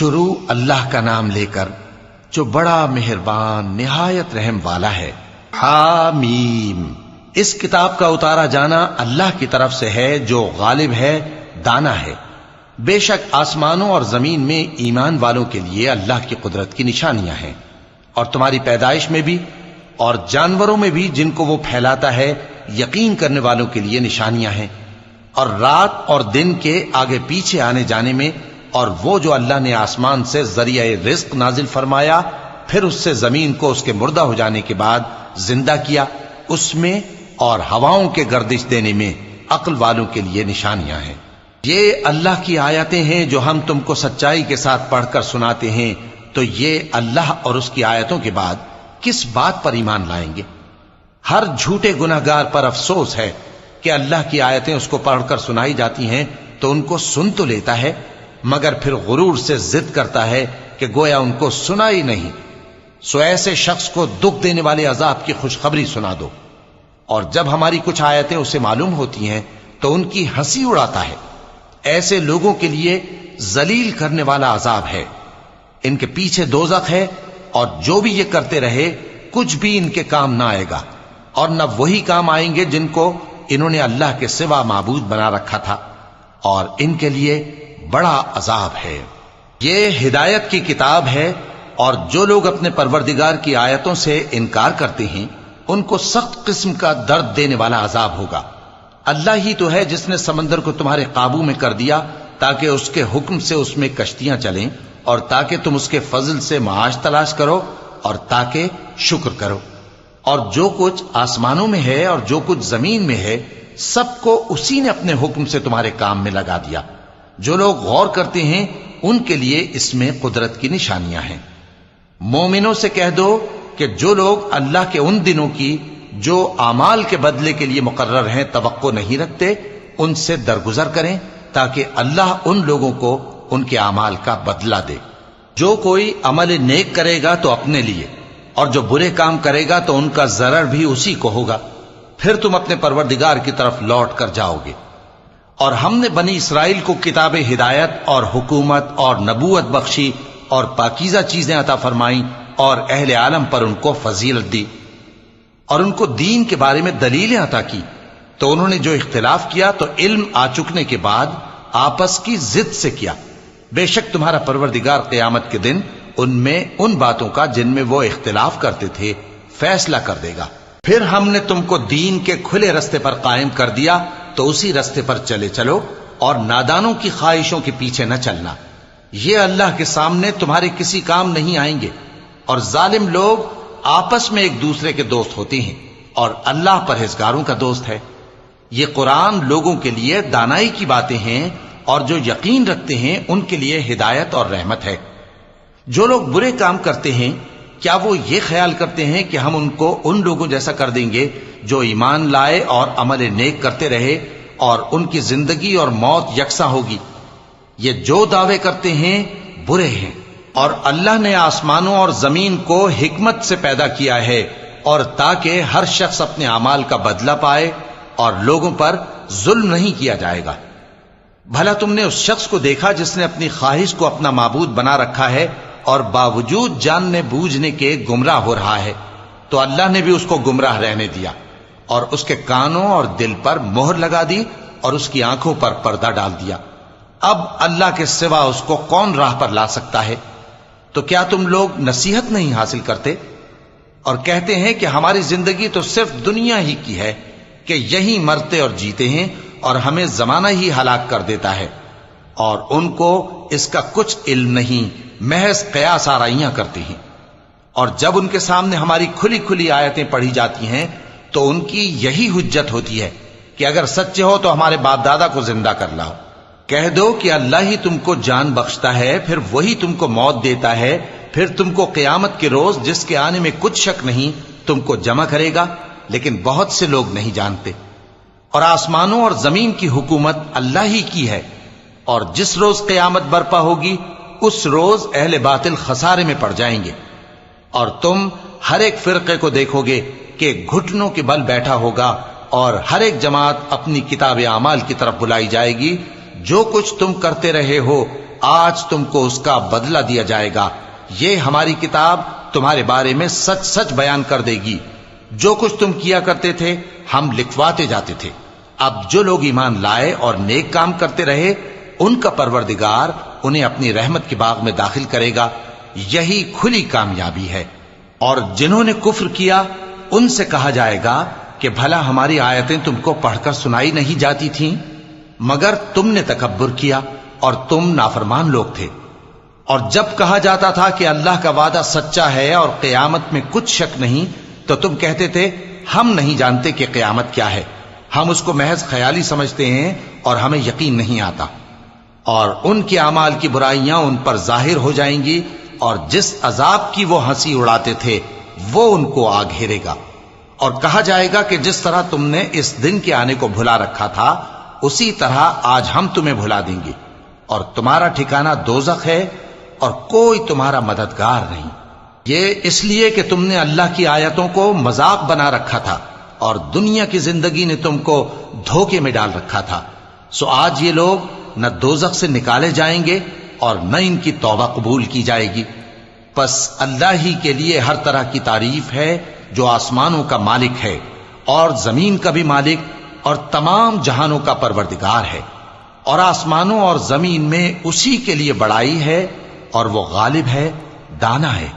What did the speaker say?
شروع اللہ کا نام لے کر جو بڑا مہربان نہایت رحم والا ہے۔ حامیم، اس کتاب کا اتارا جانا اللہ کی طرف سے ہے جو غالب ہے، دانا ہے۔ بے شک آسمانوں اور زمین میں ایمان والوں کے لیے اللہ کی قدرت کی نشانیاں ہیں، اور تمہاری پیدائش میں بھی اور جانوروں میں بھی جن کو وہ پھیلاتا ہے یقین کرنے والوں کے لیے نشانیاں ہیں، اور رات اور دن کے آگے پیچھے آنے جانے میں، اور وہ جو اللہ نے آسمان سے ذریعہ رزق نازل فرمایا پھر اس سے زمین کو اس کے مردہ ہو جانے کے بعد زندہ کیا، اس میں اور ہواؤں کے گردش دینے میں عقل والوں کے لیے نشانیاں ہیں۔ یہ اللہ کی آیتیں ہیں جو ہم تم کو سچائی کے ساتھ پڑھ کر سناتے ہیں، تو یہ اللہ اور اس کی آیتوں کے بعد کس بات پر ایمان لائیں گے؟ ہر جھوٹے گناہگار پر افسوس ہے کہ اللہ کی آیتیں اس کو پڑھ کر سنائی جاتی ہیں تو ان کو سن تو لیتا ہے، مگر پھر غرور سے ضد کرتا ہے کہ گویا ان کو سنا ہی نہیں۔ سو ایسے شخص کو دکھ دینے والے عذاب کی خوشخبری سنا دو، اور جب ہماری کچھ آیتیں اسے معلوم ہوتی ہیں تو ان کی ہنسی اڑاتا ہے۔ ایسے لوگوں کے لیے ذلیل کرنے والا عذاب ہے، ان کے پیچھے دوزخ ہے، اور جو بھی یہ کرتے رہے کچھ بھی ان کے کام نہ آئے گا، اور نہ وہی کام آئیں گے جن کو انہوں نے اللہ کے سوا معبود بنا رکھا تھا، اور ان کے لیے بڑا عذاب ہے۔ یہ ہدایت کی کتاب ہے، اور جو لوگ اپنے پروردگار کی آیتوں سے انکار کرتے ہیں ان کو سخت قسم کا درد دینے والا عذاب ہوگا۔ اللہ ہی تو ہے جس نے سمندر کو تمہارے قابو میں کر دیا تاکہ اس کے حکم سے اس میں کشتیاں چلیں، اور تاکہ تم اس کے فضل سے معاش تلاش کرو، اور تاکہ شکر کرو۔ اور جو کچھ آسمانوں میں ہے اور جو کچھ زمین میں ہے سب کو اسی نے اپنے حکم سے تمہارے کام میں لگا دیا۔ جو لوگ غور کرتے ہیں ان کے لیے اس میں قدرت کی نشانیاں ہیں۔ مومنوں سے کہہ دو کہ جو لوگ اللہ کے ان دنوں کی جو اعمال کے بدلے کے لیے مقرر ہیں توقع نہیں رکھتے ان سے درگزر کریں، تاکہ اللہ ان لوگوں کو ان کے اعمال کا بدلہ دے۔ جو کوئی عمل نیک کرے گا تو اپنے لیے، اور جو برے کام کرے گا تو ان کا ضرر بھی اسی کو ہوگا، پھر تم اپنے پروردگار کی طرف لوٹ کر جاؤ گے۔ اور ہم نے بنی اسرائیل کو کتاب ہدایت اور حکومت اور نبوت بخشی، اور پاکیزہ چیزیں عطا فرمائیں، اور اہل عالم پر ان کو فضیلت دی، اور ان کو دین کے بارے میں دلیلیں عطا کی، تو انہوں نے جو اختلاف کیا تو علم آ چکنے کے بعد آپس کی ضد سے کیا۔ بے شک تمہارا پروردگار قیامت کے دن ان میں ان باتوں کا جن میں وہ اختلاف کرتے تھے فیصلہ کر دے گا۔ پھر ہم نے تم کو دین کے کھلے رستے پر قائم کر دیا، تو اسی رستے پر چلے چلو، اور نادانوں کی خواہشوں کے پیچھے نہ چلنا۔ یہ اللہ کے سامنے تمہارے کسی کام نہیں آئیں گے، اور ظالم لوگ آپس میں ایک دوسرے کے دوست ہوتے ہیں، اور اللہ پرہیزگاروں کا دوست ہے۔ یہ قرآن لوگوں کے لیے دانائی کی باتیں ہیں، اور جو یقین رکھتے ہیں ان کے لیے ہدایت اور رحمت ہے۔ جو لوگ برے کام کرتے ہیں کیا وہ یہ خیال کرتے ہیں کہ ہم ان کو ان لوگوں جیسا کر دیں گے جو ایمان لائے اور عمل نیک کرتے رہے، اور ان کی زندگی اور موت یکساں ہوگی؟ یہ جو دعوے کرتے ہیں برے ہیں۔ اور اللہ نے آسمانوں اور زمین کو حکمت سے پیدا کیا ہے، اور تاکہ ہر شخص اپنے اعمال کا بدلہ پائے، اور لوگوں پر ظلم نہیں کیا جائے گا۔ بھلا تم نے اس شخص کو دیکھا جس نے اپنی خواہش کو اپنا معبود بنا رکھا ہے اور باوجود جاننے بوجھنے کے گمراہ ہو رہا ہے؟ تو اللہ نے بھی اس کو گمراہ رہنے دیا، اور اس کے کانوں اور دل پر مہر لگا دی، اور اس کی آنکھوں پر پردہ ڈال دیا۔ اب اللہ کے سوا اس کو کون راہ پر لا سکتا ہے؟ تو کیا تم لوگ نصیحت نہیں حاصل کرتے اور کہتے ہیں کہ ہماری زندگی تو صرف دنیا ہی کی ہے، کہ یہی مرتے اور جیتے ہیں، اور ہمیں زمانہ ہی ہلاک کر دیتا ہے؟ اور ان کو اس کا کچھ علم نہیں، محض قیاس آرائیاں کرتے ہیں۔ اور جب ان کے سامنے ہماری کھلی کھلی آیتیں پڑھی جاتی ہیں تو ان کی یہی حجت ہوتی ہے کہ اگر سچے ہو تو ہمارے باپ دادا کو زندہ کر لاؤ۔ کہہ دو کہ اللہ ہی تم کو جان بخشتا ہے، پھر وہی تم کو موت دیتا ہے، پھر تم کو قیامت کے روز جس کے آنے میں کچھ شک نہیں تم کو جمع کرے گا، لیکن بہت سے لوگ نہیں جانتے۔ اور آسمانوں اور زمین کی حکومت اللہ ہی کی ہے، اور جس روز قیامت برپا ہوگی اس روز اہل باطل خسارے میں پڑ جائیں گے۔ اور تم ہر ایک فرقے کو دیکھو گے کہ گھٹنوں کے بل بیٹھا ہوگا، اور ہر ایک جماعت اپنی کتاب اعمال کی طرف بلائی جائے گی۔ جو کچھ تم کرتے رہے ہو آج تم کو اس کا بدلہ دیا جائے گا، یہ ہماری کتاب تمہارے بارے میں سچ سچ بیان کر دے گی، جو کچھ تم کیا کرتے تھے ہم لکھواتے جاتے تھے۔ اب جو لوگ ایمان لائے اور نیک کام کرتے رہے ان کا پروردگار انہیں اپنی رحمت کے باغ میں داخل کرے گا، یہی کھلی کامیابی ہے۔ اور جنہوں نے کفر کیا ان سے کہا جائے گا کہ بھلا ہماری آیتیں تم کو پڑھ کر سنائی نہیں جاتی تھیں؟ مگر تم نے تکبر کیا اور تم نافرمان لوگ تھے۔ اور جب کہا جاتا تھا کہ اللہ کا وعدہ سچا ہے اور قیامت میں کچھ شک نہیں، تو تم کہتے تھے ہم نہیں جانتے کہ قیامت کیا ہے، ہم اس کو محض خیالی سمجھتے ہیں اور ہمیں یقین نہیں آتا۔ اور ان کے اعمال کی برائیاں ان پر ظاہر ہو جائیں گی، اور جس عذاب کی وہ ہنسی اڑاتے تھے وہ ان کو آ گھیرے گا۔ اور کہا جائے گا کہ جس طرح تم نے اس دن کے آنے کو بھلا رکھا تھا اسی طرح آج ہم تمہیں بھلا دیں گے، اور تمہارا ٹھکانہ دوزخ ہے اور کوئی تمہارا مددگار نہیں۔ یہ اس لیے کہ تم نے اللہ کی آیتوں کو مذاق بنا رکھا تھا اور دنیا کی زندگی نے تم کو دھوکے میں ڈال رکھا تھا، سو آج یہ لوگ نہ دوزخ سے نکالے جائیں گے اور نہ ان کی توبہ قبول کی جائے گی۔ پس اللہ ہی کے لیے ہر طرح کی تعریف ہے جو آسمانوں کا مالک ہے اور زمین کا بھی مالک اور تمام جہانوں کا پروردگار ہے، اور آسمانوں اور زمین میں اسی کے لیے بڑائی ہے، اور وہ غالب ہے، دانا ہے۔